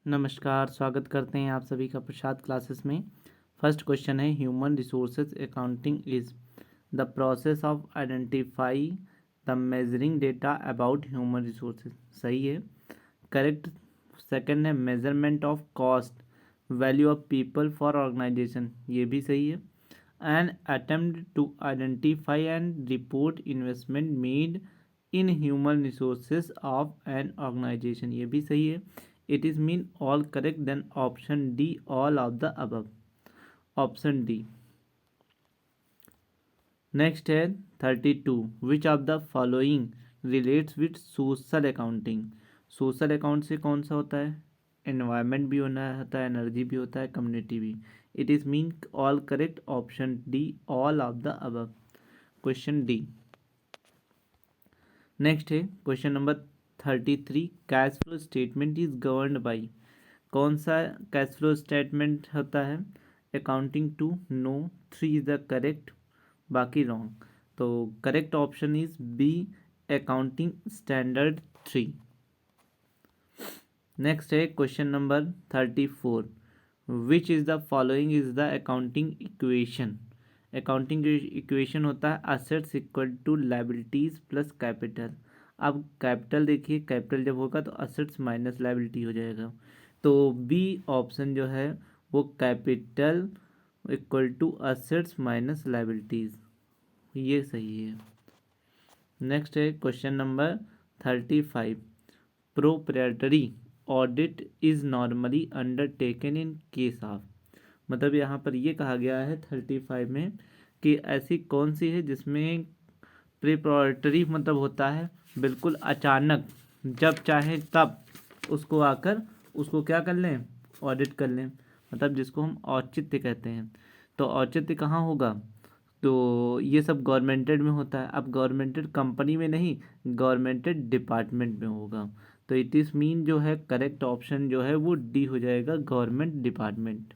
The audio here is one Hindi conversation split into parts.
नमस्कार, स्वागत करते हैं आप सभी का प्रसाद क्लासेस में। फर्स्ट क्वेश्चन है, human resources accounting is the process of identify the measuring data about human resources. सही है, करेक्ट। सेकंड है, measurement of cost value of people for organisation, ये भी सही है। An attempt to identify and report investment made in human resources of an organisation, ये भी सही है। It is mean all correct, then option D, all of the above. Option D. Next है 32, which of the following relates with social accounting? Social account से कौन सा होता है? एनवायरनमेंट भी होता है, एनर्जी भी होता है, कम्युनिटी भी। It is mean all correct, option D, all of the above. Question D. Next है question number 33, cash flow statement is governed by. कौन सा कैश फ्लो स्टेटमेंट होता है? Accounting two, no, 3 is the correct, बाकी रॉन्ग। तो correct option is B, accounting standard 3। Next है question number 34, which is the following is the accounting equation. Accounting equation होता है assets equal to liabilities plus capital. अब कैपिटल देखिए, कैपिटल जब होगा तो असेट्स माइनस लायबिलिटी हो जाएगा। तो बी ऑप्शन जो है वो capital equal to assets minus liabilities, ये सही है। नेक्स्ट है question number 35, proprietary audit is normally undertaken in case of. मतलब यहाँ पर ये कहा गया है 35 में कि ऐसी कौन सी है जिसमें प्रोप्राइटरी मतलब होता है बिल्कुल अचानक, जब चाहे तब उसको आकर उसको क्या कर लें, ऑडिट कर लें, मतलब जिसको हम औचित्य कहते हैं। तो औचित्य कहाँ होगा? तो ये सब गवर्नमेंटेड में होता है। अब गवर्नमेंटेड कंपनी में नहीं, गवर्नमेंटेड डिपार्टमेंट में होगा। तो इट इज़ मीन जो है करेक्ट ऑप्शन जो है वो डी हो जाएगा, गवर्नमेंट डिपार्टमेंट।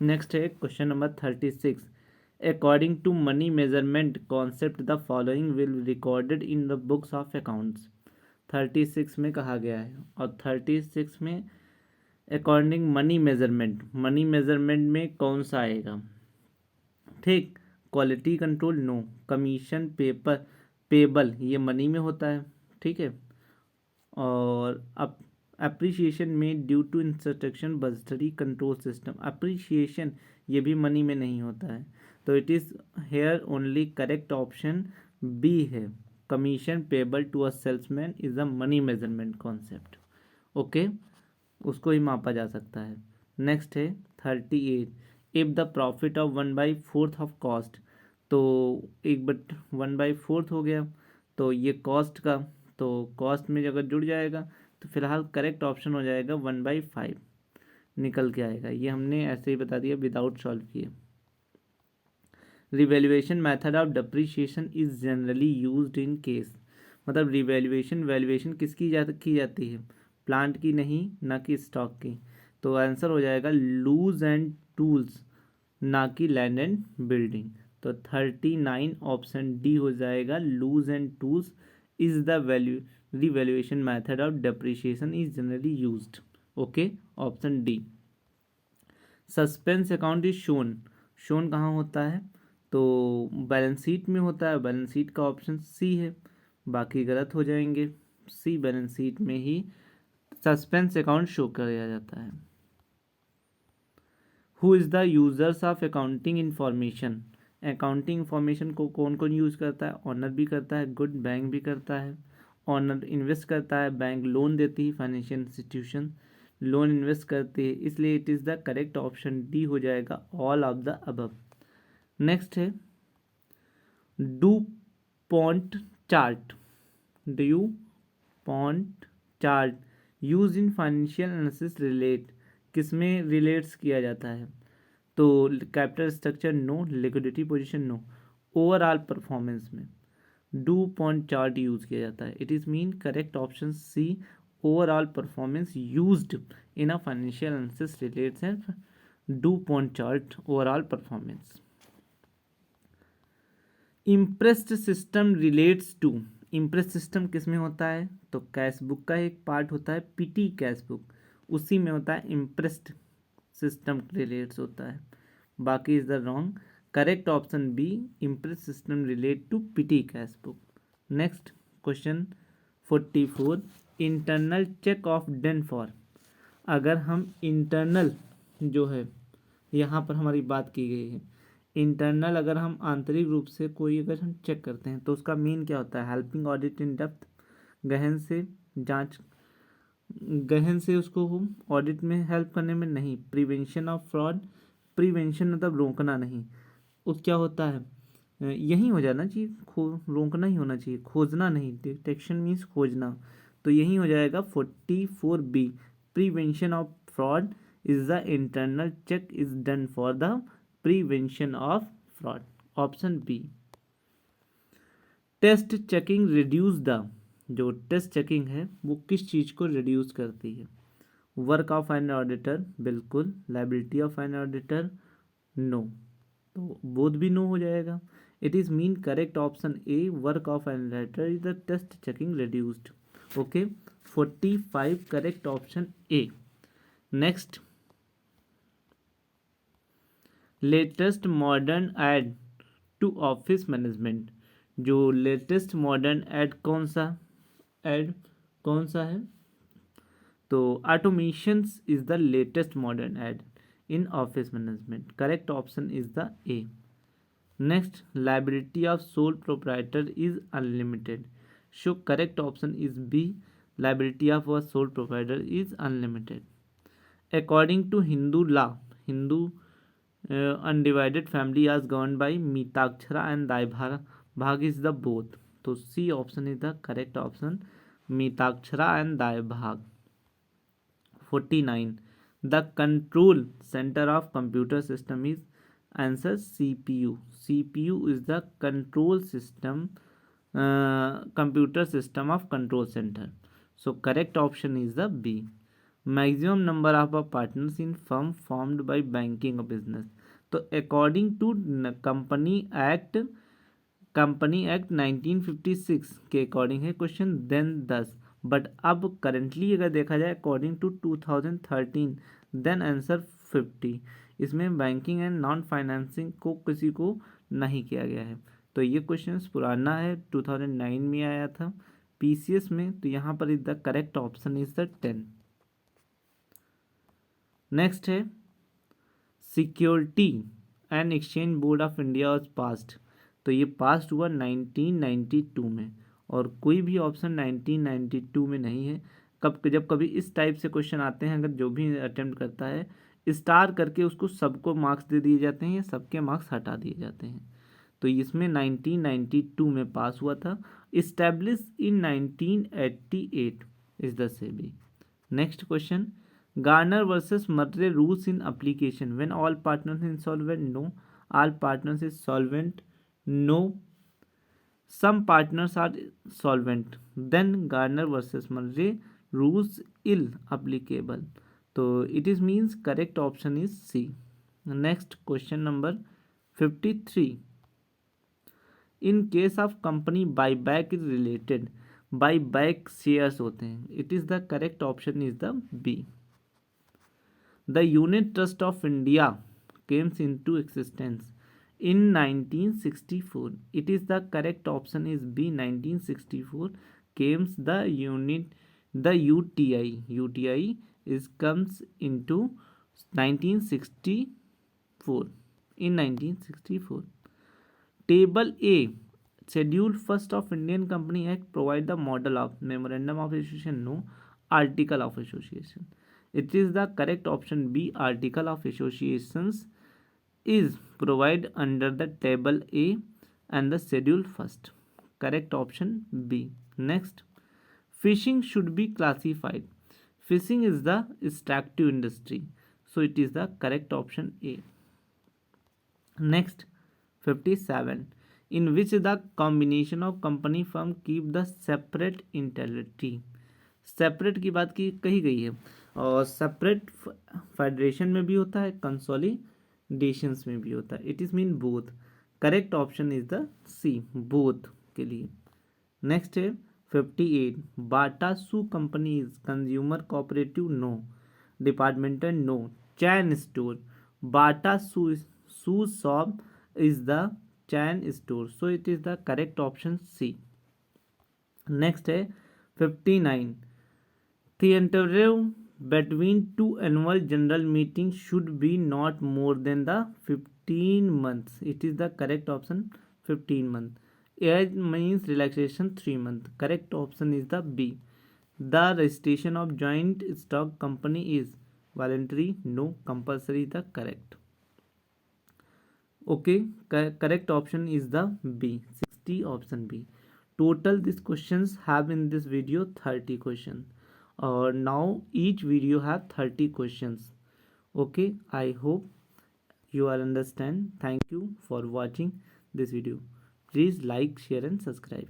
नेक्स्ट है question number 36, according to money measurement concept the following will recorded in the books of accounts. 36 में कहा गया है, और 36 में अकॉर्डिंग मनी मेजरमेंट में कौन सा आएगा? ठीक, quality control no, commission paper payable ये मनी में होता है, ठीक है। और अब अप्रिसिएशन में due to instruction budgetary control system, appreciation ये भी मनी में नहीं होता है। तो it is here only correct option B है, commission payable to a salesman is a money measurement concept. Okay, उसको ही मापा जा सकता है। नेक्स्ट है 38, if the profit of 1/4 of cost. तो 1/4 हो गया, तो ये कॉस्ट का, तो कॉस्ट में अगर जुड़ जाएगा तो फिलहाल करेक्ट ऑप्शन हो जाएगा 1/5 निकल के आएगा। ये हमने ऐसे ही बता दिया विदाउट सॉल्व किए। Revaluation method of depreciation is generally used in case. मतलब वैल्यूएशन किसकी की जाती है? प्लांट की नहीं, ना कि स्टॉक की। तो आंसर हो जाएगा लूज एंड टूल्स, ना कि लैंड एंड बिल्डिंग। तो 39 ऑप्शन डी हो जाएगा, loose and tools is the revaluation method of depreciation is generally used. Okay, option D. Suspense account is shown कहाँ होता है? तो बैलेंस शीट में होता है, बैलेंस शीट का ऑप्शन सी है, बाकी गलत हो जाएंगे। सी बैलेंस शीट में ही सस्पेंस अकाउंट शो किया जाता है। Who is the users of accounting information. Accounting information को कौन कौन यूज़ करता है? ऑनर भी करता है, गुड बैंक भी करता है। ऑनर इन्वेस्ट करता है, बैंक लोन देती है, फाइनेंशियल इंस्टीट्यूशन लोन इन्वेस्ट करती है, इसलिए it is the correct option D हो जाएगा, all of the above. Next है DuPont chart. DuPont chart use in financial analysis relate, किसमें रिलेट्स किया जाता है? तो capital structure no, liquidity position no, overall performance में डू पॉइंट चार्ट यूज किया जाता है। It is mean correct option C, overall performance used in a financial analysis relates and DuPont chart overall performance. Impressed system relates to, impress system किस में होता है? तो कैश बुक का एक पार्ट होता है, पीटी कैश बुक, उसी में होता है इम्प्रेस्ड सिस्टम रिलेट्स होता है, बाकी is the wrong. Correct option B, impress system relate to petty cash book. Next question 44, internal check of done for. अगर हम इंटरनल जो है, यहाँ पर हमारी बात की गई है इंटरनल, अगर हम आंतरिक रूप से कोई अगर हम चेक करते हैं तो उसका मीन क्या होता है? हेल्पिंग ऑडिट इन डेप्थ, गहन से जांच, गहन से उसको ऑडिट में हेल्प करने में नहीं। प्रिवेंशन ऑफ फ्रॉड, प्रिवेंशन मतलब रोकना नहीं, उस क्या होता है यही हो जाना चाहिए, रोकना ही होना चाहिए, खोजना नहीं। डिटेक्शन मीन्स खोजना, तो यही हो जाएगा 44B। Prevention of fraud is the internal check is done for the prevention of fraud, option B. Test checking reduce the, जो टेस्ट चेकिंग है वो किस चीज़ को रिड्यूस करती है? वर्क ऑफ एन ऑडिटर, बिल्कुल। Liability of an auditor, no, तो बोथ भी नो हो जाएगा। It is mean correct option A, work of an auditor is the test checking reduced. Okay, 45 correct option A. Next, latest modern aid to office management. जो लेटेस्ट मॉडर्न एड कौन सा है? तो automations is the latest modern aid in office management. Correct option is the A. Next, liability of sole proprietor is unlimited. So correct option is B, liability of a sole proprietor is unlimited. According to Hindu law, Hindu undivided family आज govern by Mitakshara and Dayabhaga is the both, तो C option is the correct option, Mitakshara and Dayabhaga. 49, the control centre of computer system is, answer CPU। CPU is the control system, computer system of control centre, so correct option is the B. Maximum number of partners in firm formed by banking business, तो अकॉर्डिंग टू कंपनी एक्ट 1956 के अकॉर्डिंग है क्वेश्चन, देन 10, बट अब करेंटली अगर देखा जाए अकॉर्डिंग टू 2013, देन आंसर 50। इसमें बैंकिंग एंड नॉन फाइनेंसिंग को किसी को नहीं किया गया है, तो ये क्वेश्चन पुराना है, 2009 में आया था PCS में, तो यहाँ पर is the correct option is the 10। Next है, security and exchange board of India was passed, तो ये पास्ट हुआ 1992 में, और कोई भी ऑप्शन 1992 में नहीं है। जब कभी इस टाइप से क्वेश्चन आते हैं, अगर जो भी अटेम्प्ट करता है स्टार करके उसको सबको मार्क्स दे दिए जाते हैं या सबके मार्क्स हटा दिए जाते हैं, तो इसमें 1992 में पास हुआ था। Establish in 1988 is the SEBI. Next question, Garner versus Murray rules in application when all partners insolvent, no, all partners is solvent, no, some partners are solvent, then Garner versus Murray rules will applicable, तो it is means correct option is C. Next question number 53, in case of company buyback is related, buyback shares होते हैं, it is the correct option is the B. The unit trust of India Kemps into existence in 1964, it is the correct option is B, 1964 came the unit, the UTI is comes into 1964, in 1964. Table A, schedule first of Indian Company Act provide the model of memorandum of association, no, article of association, it is the correct option B, article of associations is provide under the table A and the schedule first, correct option B. Next, fishing should be classified, fishing is the extractive industry, so it is the correct option A. Next, 57, in which the combination of company firm keep the separate entity, separate की बात की कही गई है, और सेपरेट फेडरेशन में भी होता है, कंसोलिडेशंस में भी होता है, it is mean both, correct option is the C, both के लिए। नेक्स्ट है 58, Bata shoe company is consumer cooperative, no, departmental, no. Chain store. Bata shoe shop is the chain store. So it is the correct option C. Next है 59. The interval between two annual general meetings should be not more than the 15 months. It is the correct option 15 months. Age means relaxation 3 months. Correct option is the B. The registration of joint stock company is voluntary, no. Compulsory, the correct. Okay, correct option is the B. 60 option B. Total these questions have in this video 30 questions. Now each video have 30 questions. Okay, I hope you all understand. Thank you for watching this video. Please like, share and subscribe.